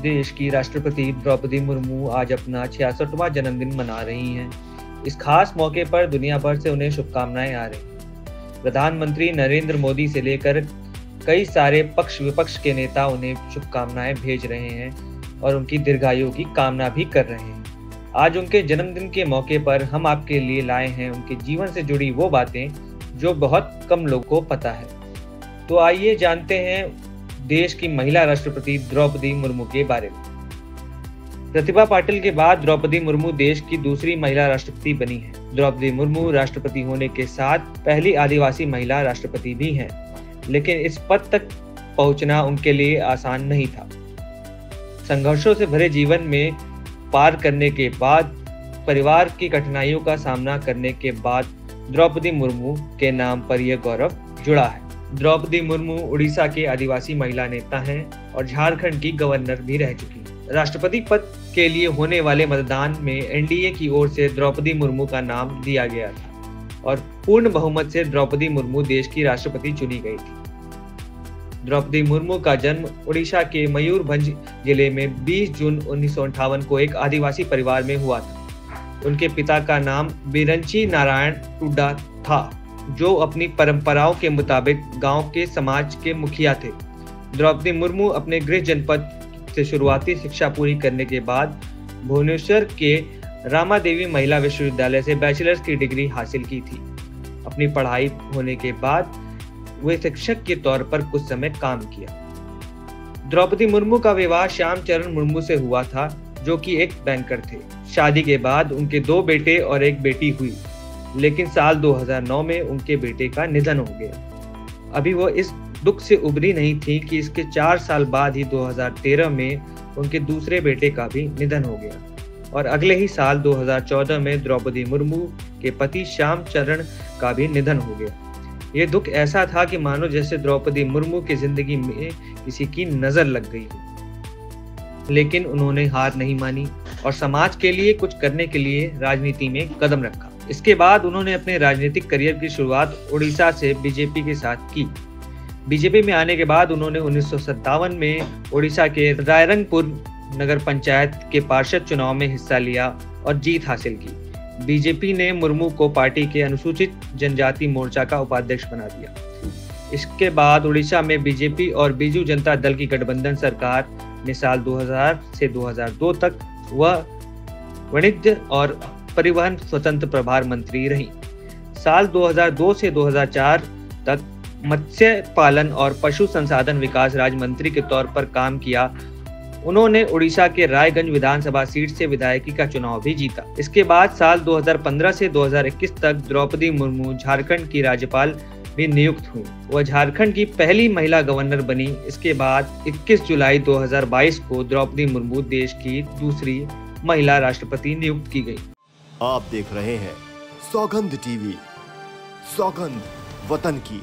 देश की राष्ट्रपति द्रौपदी मुर्मू आज अपना 66वां जन्मदिन मना रही हैं। इस खास मौके पर दुनिया भर से उन्हें शुभकामनाएं आ रही। प्रधानमंत्री नरेंद्र मोदी से लेकर कई सारे पक्ष विपक्ष के नेता उन्हें शुभकामनाएं भेज रहे हैं और उनकी दीर्घायु की कामना भी कर रहे हैं। आज उनके जन्मदिन के मौके पर हम आपके लिए लाए हैं उनके जीवन से जुड़ी वो बातें जो बहुत कम लोगों को पता है। तो आइए जानते हैं देश की महिला राष्ट्रपति द्रौपदी मुर्मू के बारे में। प्रतिभा पाटिल के बाद द्रौपदी मुर्मू देश की दूसरी महिला राष्ट्रपति बनी है। द्रौपदी मुर्मू राष्ट्रपति होने के साथ पहली आदिवासी महिला राष्ट्रपति भी हैं, लेकिन इस पद तक पहुंचना उनके लिए आसान नहीं था। संघर्षों से भरे जीवन में पार करने के बाद, परिवार की कठिनाइयों का सामना करने के बाद द्रौपदी मुर्मू के नाम पर यह गौरव जुड़ा है। द्रौपदी मुर्मू उड़ीसा के आदिवासी महिला नेता हैं और झारखंड की गवर्नर भी रह चुकी हैं। राष्ट्रपति पद के लिए होने वाले मतदान में एनडीए की ओर से द्रौपदी मुर्मू का नाम दिया गया था और पूर्ण बहुमत से द्रौपदी मुर्मू देश की राष्ट्रपति चुनी गई थी। द्रौपदी मुर्मू का जन्म उड़ीसा के मयूरभंज जिले में 20 जून 1958 को एक आदिवासी परिवार में हुआ था। उनके पिता का नाम बिरंची नारायण टुड्डा था, जो अपनी परंपराओं के मुताबिक गांव के समाज के मुखिया थे। द्रौपदी मुर्मू अपने गृह जनपद से शुरुआती शिक्षा पूरी करने के बाद भुवनेश्वर के रामादेवी महिला विश्वविद्यालय से बैचलर्स की डिग्री हासिल की थी। अपनी पढ़ाई होने के बाद वे शिक्षक के तौर पर कुछ समय काम किया। द्रौपदी मुर्मू का विवाह श्याम चरण मुर्मू से हुआ था, जो कि एक बैंकर थे। शादी के बाद उनके 2 बेटे और एक बेटी हुई, लेकिन साल 2009 में उनके बेटे का निधन हो गया। अभी वो इस दुख से उबरी नहीं थी कि इसके 4 साल बाद ही 2013 में उनके दूसरे बेटे का भी निधन हो गया और अगले ही साल 2014 में द्रौपदी मुर्मू के पति श्याम चरण का भी निधन हो गया। ये दुख ऐसा था कि मानो जैसे द्रौपदी मुर्मू की जिंदगी में किसी की नजर लग गई हो। लेकिन उन्होंने हार नहीं मानी और समाज के लिए कुछ करने के लिए राजनीति में कदम रखा। इसके बाद उन्होंने अपने राजनीतिक करियर की शुरुआत उड़ीसा से बीजेपी के साथ की। बीजेपी में आने के बाद उन्होंने 1957 में उड़ीसा के रायरंगपुर नगर पंचायत के पार्षद चुनाव में हिस्सा लिया और जीत हासिल की। बीजेपी ने मुर्मू को पार्टी के अनुसूचित जनजाति मोर्चा का उपाध्यक्ष बना दिया। इसके बाद उड़ीसा में बीजेपी और बीजू जनता दल की गठबंधन सरकार ने साल 2000 से 2002 तक वह वाणिज्य और परिवहन स्वतंत्र प्रभार मंत्री रही। साल 2002 से 2004 तक मत्स्य पालन और पशु संसाधन विकास राज्य मंत्री के तौर पर काम किया। उन्होंने उड़ीसा के रायगंज विधानसभा सीट से विधायकी का चुनाव भी जीता। इसके बाद साल 2015 से 2021 तक द्रौपदी मुर्मू झारखंड की राज्यपाल भी नियुक्त हुई। वह झारखंड की पहली महिला गवर्नर बनी। इसके बाद 21 जुलाई 2022 को द्रौपदी मुर्मू देश की दूसरी महिला राष्ट्रपति नियुक्त की गई। आप देख रहे हैं सौगंध टीवी, सौगंध वतन की।